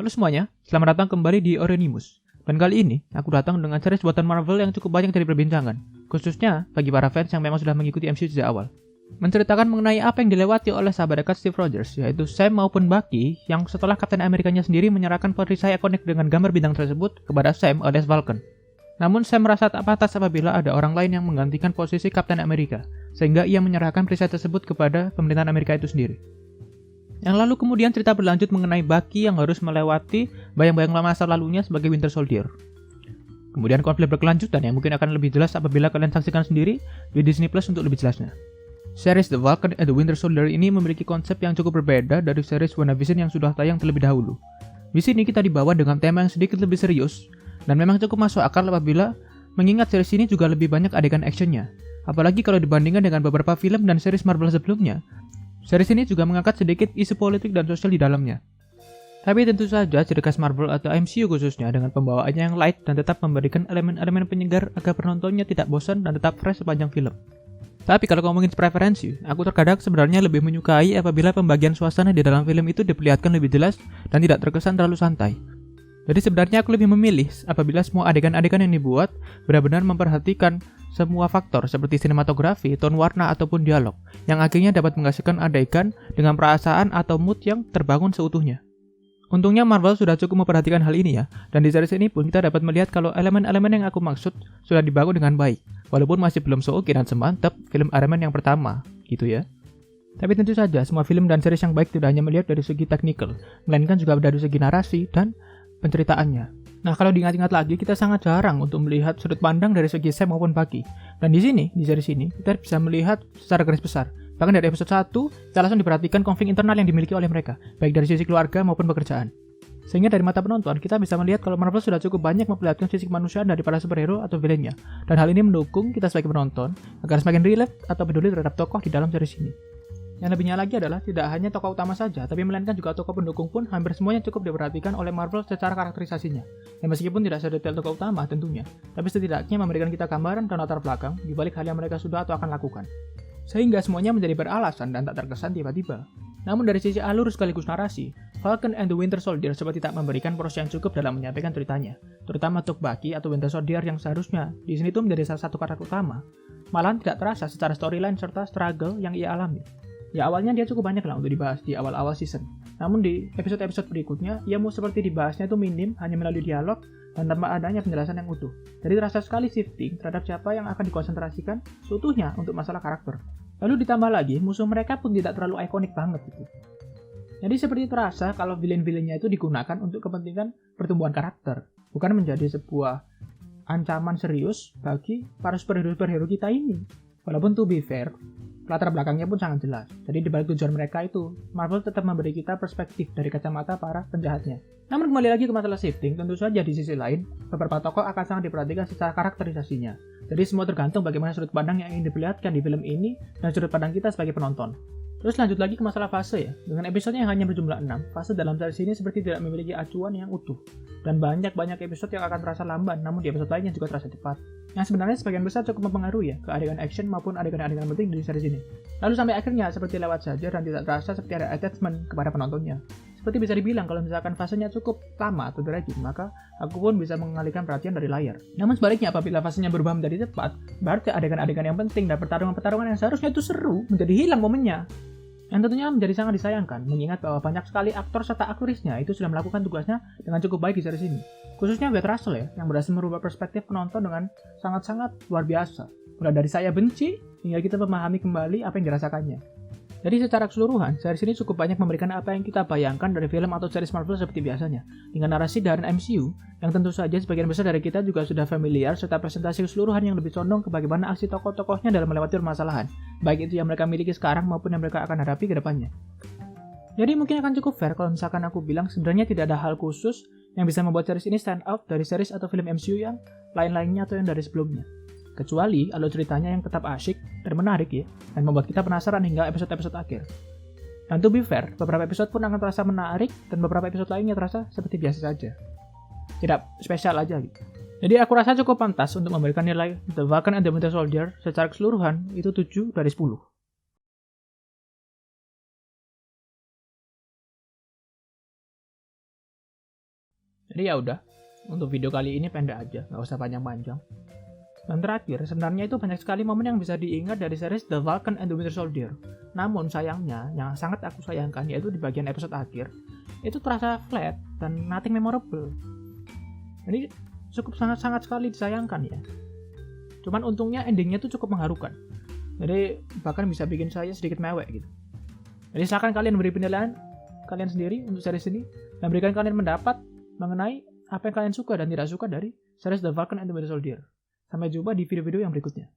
Halo semuanya, selamat datang kembali di Orenimus. Dan kali ini, aku datang dengan series buatan Marvel yang cukup banyak jadi perbincangan, khususnya bagi para fans yang memang sudah mengikuti MCU sejak awal. Menceritakan mengenai apa yang dilewati oleh sahabat dekat Steve Rogers, yaitu Sam maupun Bucky, yang setelah Kapten Amerikanya sendiri menyerahkan perisai ikonik dengan gambar bintang tersebut kepada Sam alias Falcon. Namun Sam merasa tak pantas apabila ada orang lain yang menggantikan posisi Kapten Amerika, sehingga ia menyerahkan perisai tersebut kepada pemerintahan Amerika itu sendiri. Yang lalu kemudian cerita berlanjut mengenai Bucky yang harus melewati bayang-bayang masa lalunya sebagai Winter Soldier. Kemudian konflik berkelanjutan yang mungkin akan lebih jelas apabila kalian saksikan sendiri di Disney Plus untuk lebih jelasnya. Series The Falcon and the Winter Soldier ini memiliki konsep yang cukup berbeda dari series WandaVision yang sudah tayang terlebih dahulu. Di sini kita dibawa dengan tema yang sedikit lebih serius, dan memang cukup masuk akal apabila mengingat series ini juga lebih banyak adegan actionnya. Apalagi kalau dibandingkan dengan beberapa film dan series Marvel sebelumnya. Series ini juga mengangkat sedikit isu politik dan sosial di dalamnya. Tapi tentu saja ciri khas Marvel atau MCU khususnya dengan pembawaannya yang light dan tetap memberikan elemen-elemen penyegar agar penontonnya tidak bosan dan tetap fresh sepanjang film. Tapi kalau ngomongin preferensi, aku terkadang sebenarnya lebih menyukai apabila pembagian suasana di dalam film itu diperlihatkan lebih jelas dan tidak terkesan terlalu santai. Jadi sebenarnya aku lebih memilih apabila semua adegan-adegan yang dibuat benar-benar memperhatikan semua faktor seperti sinematografi, tone warna, ataupun dialog yang akhirnya dapat menghasilkan adegan dengan perasaan atau mood yang terbangun seutuhnya. Untungnya Marvel sudah cukup memperhatikan hal ini ya, dan di series ini pun kita dapat melihat kalau elemen-elemen yang aku maksud sudah dibangun dengan baik, walaupun masih belum seoke dan semantap film Iron Man yang pertama, gitu ya. Tapi tentu saja semua film dan series yang baik tidak hanya melihat dari segi teknikal, melainkan juga dari segi narasi dan penceritaannya. Nah, kalau diingat-ingat lagi, kita sangat jarang untuk melihat sudut pandang dari segi Sam maupun Bucky. Dan di sini, di series ini, kita bisa melihat secara garis besar. Bahkan dari episode 1, kita langsung diperhatikan konflik internal yang dimiliki oleh mereka, baik dari sisi keluarga maupun pekerjaan. Sehingga dari mata penonton, kita bisa melihat kalau Marvel sudah cukup banyak memperlihatkan sisi kemanusiaan dari para superhero atau villainnya. Dan hal ini mendukung kita sebagai penonton agar semakin relate atau peduli terhadap tokoh di dalam series ini. Yang lebihnya lagi adalah tidak hanya tokoh utama saja, tapi melainkan juga tokoh pendukung pun hampir semuanya cukup diperhatikan oleh Marvel secara karakterisasinya. Dan meskipun tidak sedetail tokoh utama tentunya, tapi setidaknya memberikan kita gambaran dan latar belakang di balik hal yang mereka sudah atau akan lakukan. Sehingga semuanya menjadi beralasan dan tak terkesan tiba-tiba. Namun dari sisi alur sekaligus narasi, Falcon and the Winter Soldier seperti tak memberikan proses yang cukup dalam menyampaikan ceritanya, terutama untuk Bucky atau Winter Soldier yang seharusnya di sini tuh menjadi salah satu karakter utama, malahan tidak terasa secara storyline serta struggle yang ia alami. Ya awalnya dia cukup banyak lah untuk dibahas di awal-awal season. Namun di episode-episode berikutnya, ia mau seperti dibahasnya itu minim, hanya melalui dialog dan tanpa adanya penjelasan yang utuh. Jadi terasa sekali shifting terhadap siapa yang akan dikonsentrasikan seutuhnya untuk masalah karakter. Lalu ditambah lagi, musuh mereka pun tidak terlalu ikonik banget gitu. Jadi seperti terasa kalau villain-villainnya itu digunakan untuk kepentingan pertumbuhan karakter, bukan menjadi sebuah ancaman serius bagi para superhero-superhero kita ini. Walaupun to be fair, latar belakangnya pun sangat jelas. Jadi dibalik tujuan mereka itu, Marvel tetap memberi kita perspektif dari kacamata para penjahatnya. Namun kembali lagi ke masalah shifting, tentu saja di sisi lain, beberapa tokoh akan sangat diperhatikan secara karakterisasinya. Jadi semua tergantung bagaimana sudut pandang yang ingin diperlihatkan di film ini dan sudut pandang kita sebagai penonton. Terus lanjut lagi ke masalah fase ya. Dengan episode yang hanya berjumlah 6, fase dalam series ini seperti tidak memiliki acuan yang utuh. Dan banyak episode yang akan terasa lamban, namun di episode lainnya juga terasa cepat. Yang sebenarnya sebagian besar cukup mempengaruhi ya ke adegan action maupun adegan-adegan penting di series ini. Lalu sampai akhirnya seperti lewat saja dan tidak terasa seperti ada attachment kepada penontonnya. Seperti bisa dibilang kalau misalkan fasenya cukup lama atau dragging, maka aku pun bisa mengalihkan perhatian dari layar. Namun sebaliknya apabila fasenya berubah menjadi cepat, berarti adegan-adegan yang penting dan pertarungan-pertarungan yang seharusnya itu seru menjadi hilang momennya. Yang tentunya menjadi sangat disayangkan, mengingat bahwa banyak sekali aktor serta aktrisnya itu sudah melakukan tugasnya dengan cukup baik di series ini. Khususnya Wade Russell ya, yang berhasil merubah perspektif penonton dengan sangat-sangat luar biasa. Mulai dari saya benci, hingga kita memahami kembali apa yang dirasakannya. Jadi secara keseluruhan, series ini cukup banyak memberikan apa yang kita bayangkan dari film atau series Marvel seperti biasanya, dengan narasi dari MCU, yang tentu saja sebagian besar dari kita juga sudah familiar, serta presentasi keseluruhan yang lebih condong ke bagaimana aksi tokoh-tokohnya dalam melewati permasalahan, baik itu yang mereka miliki sekarang maupun yang mereka akan hadapi ke depannya. Jadi mungkin akan cukup fair kalau misalkan aku bilang sebenarnya tidak ada hal khusus yang bisa membuat series ini stand out dari series atau film MCU yang lain-lainnya atau yang dari sebelumnya. Kecuali alur ceritanya yang tetap asyik dan menarik ya, dan membuat kita penasaran hingga episode-episode akhir. Dan to be fair, beberapa episode pun akan terasa menarik dan beberapa episode lainnya terasa seperti biasa saja. Tidak spesial aja gitu. Jadi aku rasa cukup pantas untuk memberikan nilai The Falcon and the Winter Soldier secara keseluruhan itu 7 dari 10. Jadi ya udah, untuk video kali ini pendek aja, nggak usah panjang-panjang. Dan terakhir, sebenarnya itu banyak sekali momen yang bisa diingat dari series The Falcon and the Winter Soldier. Namun sayangnya, yang sangat aku sayangkan yaitu di bagian episode akhir, itu terasa flat dan nothing memorable. Jadi cukup sangat-sangat sekali disayangkan ya. Cuman untungnya endingnya tuh cukup mengharukan. Jadi bahkan bisa bikin saya sedikit mewek gitu. Jadi silakan kalian beri penilaian kalian sendiri untuk series ini dan berikan kalian pendapat mengenai apa yang kalian suka dan tidak suka dari series The Falcon and the Winter Soldier. Sampai jumpa di video-video yang berikutnya.